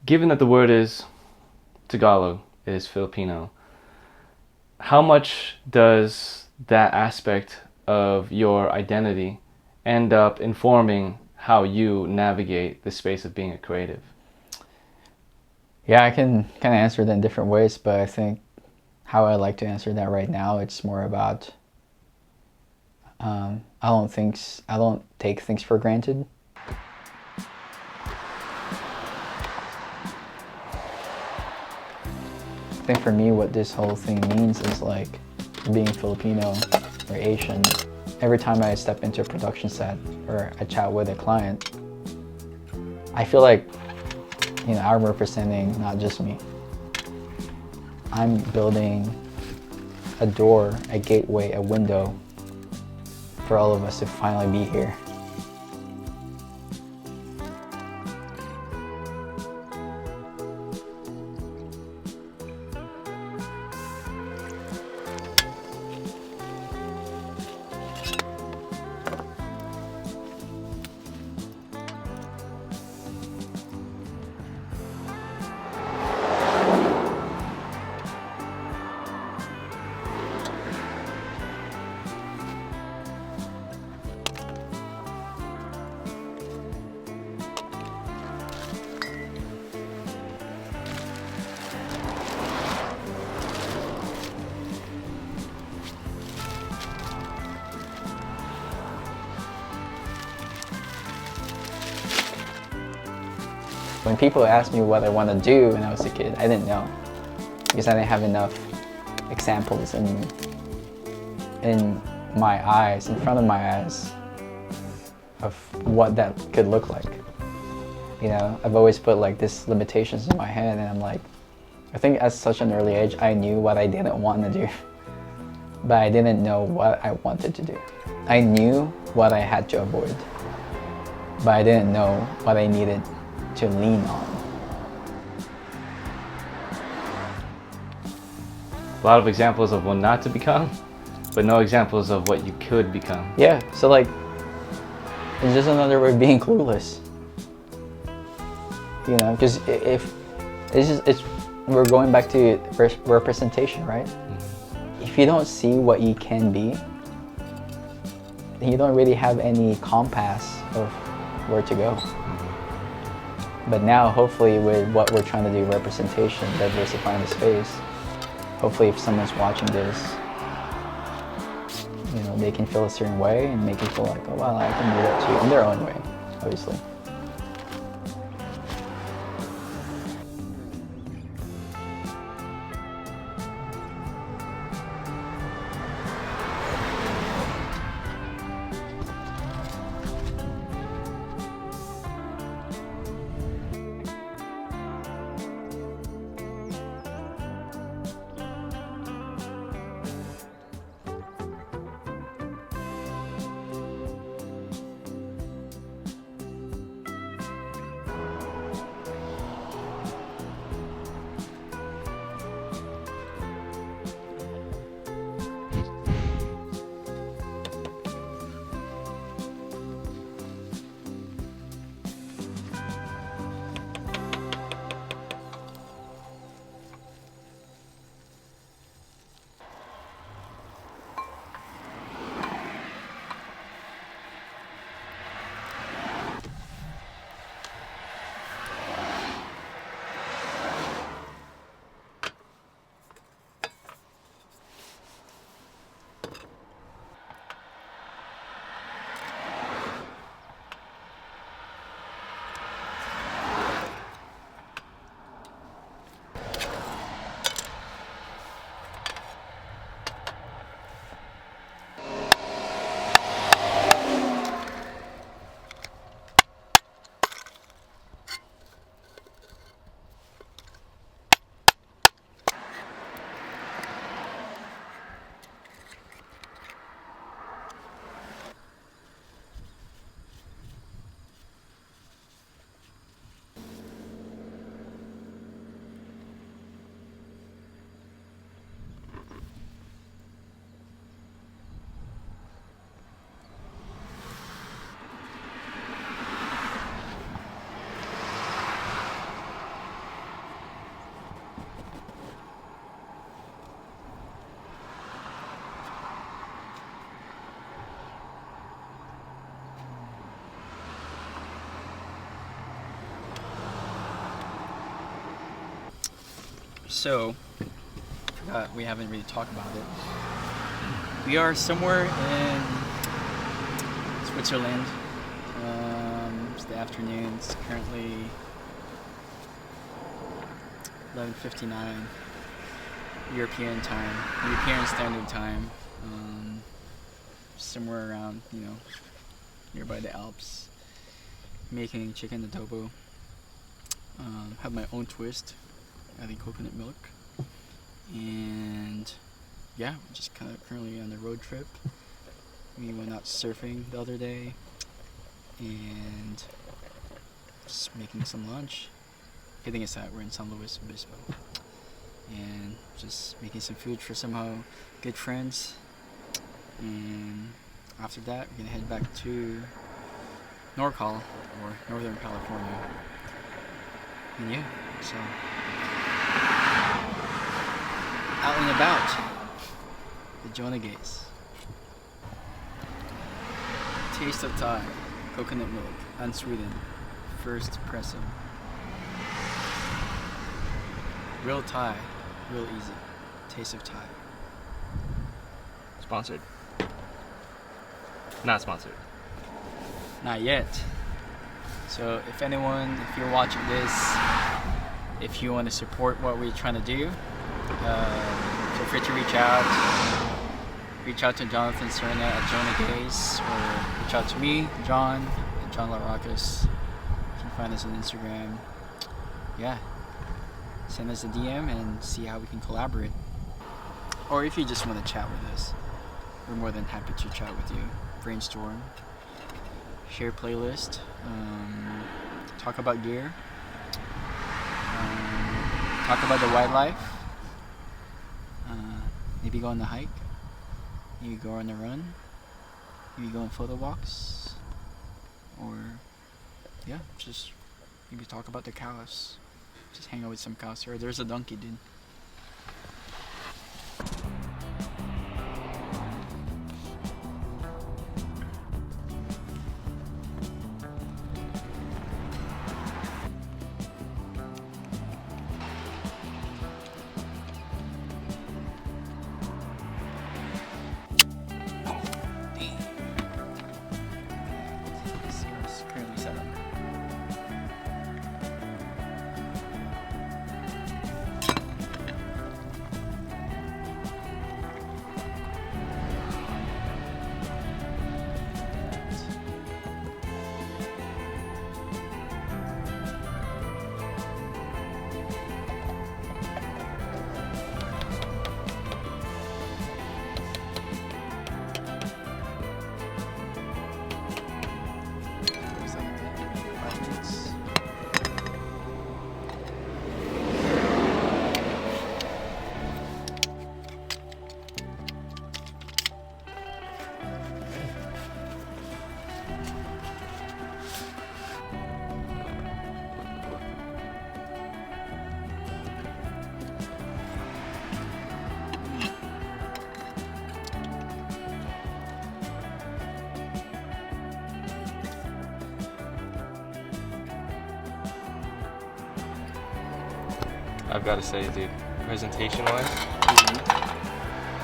given that the word is Tagalog, it is Filipino, how much does that aspect of your identity end up informing how you navigate the space of being a creative? Yeah, I can kind of answer that in different ways, but I think how I like to answer that right now, it's more about I don't take things for granted. I think for me, what this whole thing means is like being Filipino or Asian. Every time I step into a production set or I chat with a client, I feel like, I'm representing not just me. I'm building a door, a gateway, a window for all of us to finally be here. When people asked me what I want to do when I was a kid, I didn't know, because I didn't have enough examples in my eyes, in front of my eyes, of what that could look like. I've always put like these limitations in my head, and I'm like, I think at such an early age, I knew what I didn't want to do, but I didn't know what I wanted to do. I knew what I had to avoid, but I didn't know what I needed to lean on. A lot of examples of what not to become, but no examples of what you could become. Yeah, so like, it's just another way of being clueless. Because if we're going back to representation, right? Mm-hmm. If you don't see what you can be, then you don't really have any compass of where to go. But now, hopefully, with what we're trying to do, representation, diversifying the space, hopefully if someone's watching this, they can feel a certain way and make it feel like, oh, well, I can do that too, in their own way, obviously. So, forgot we haven't really talked about it. We are somewhere in Switzerland. It's the afternoon. It's currently 11:59 European time, European Standard Time. Somewhere around, nearby the Alps, making chicken adobo. Have my own twist, adding coconut milk, and yeah, we're just kind of currently on the road trip. We went out surfing the other day, and just making some lunch. Hitting us out, we're in San Luis Obispo, and just making some food for somehow good friends. And after that, we're gonna head back to NorCal, or Northern California. And yeah, so out and about, the Jonah Gaze. Taste of Thai, coconut milk, unsweetened, first pressing. Real Thai, real easy. Taste of Thai. Sponsored. Not sponsored. Not yet. So if you're watching this, if you want to support what we're trying to do, feel free to reach out. Reach out to Jonathan Serna at Jonah Gaze, or reach out to me, John, at John Laracus. You can find us on Instagram. Yeah. Send us a DM and see how we can collaborate. Or if you just want to chat with us, we're more than happy to chat with you. Brainstorm, share playlist, talk about gear, talk about the wildlife, maybe go on the hike, maybe go on the run, maybe go on photo walks, or yeah, just maybe talk about the cows. Just hang out with some cows here. There's a donkey, dude. It's currently set up. I've got to say, dude, presentation-wise,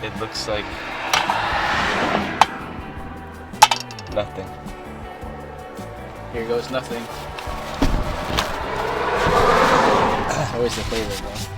it looks like nothing. Here goes nothing. It's always the flavor, bro.